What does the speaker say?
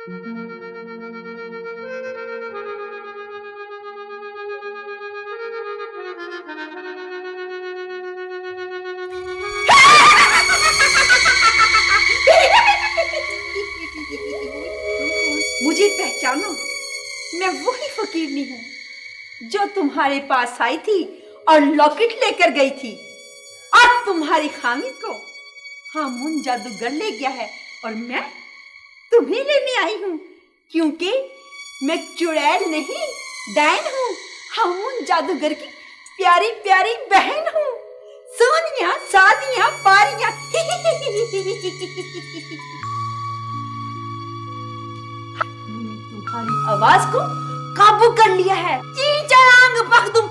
मुझे पहचानो, मैं वही फकीरनी हूँ जो तुम्हारे पास आई थी और लॉकेट लेकर गई थी। और तुम्हारी खामी को हामून जादूगर ले गया है और मैं तुम्हें लेने आई हूँ, क्योंकि मैं चुड़ैल नहीं, डैन हूँ। हामून जादूगर की प्यारी प्यारी बहन हूँ। सोनिया, सादियां, पारियां। तुम्हारी आवाज को काबू कर लिया है। चींचांग पखदुम।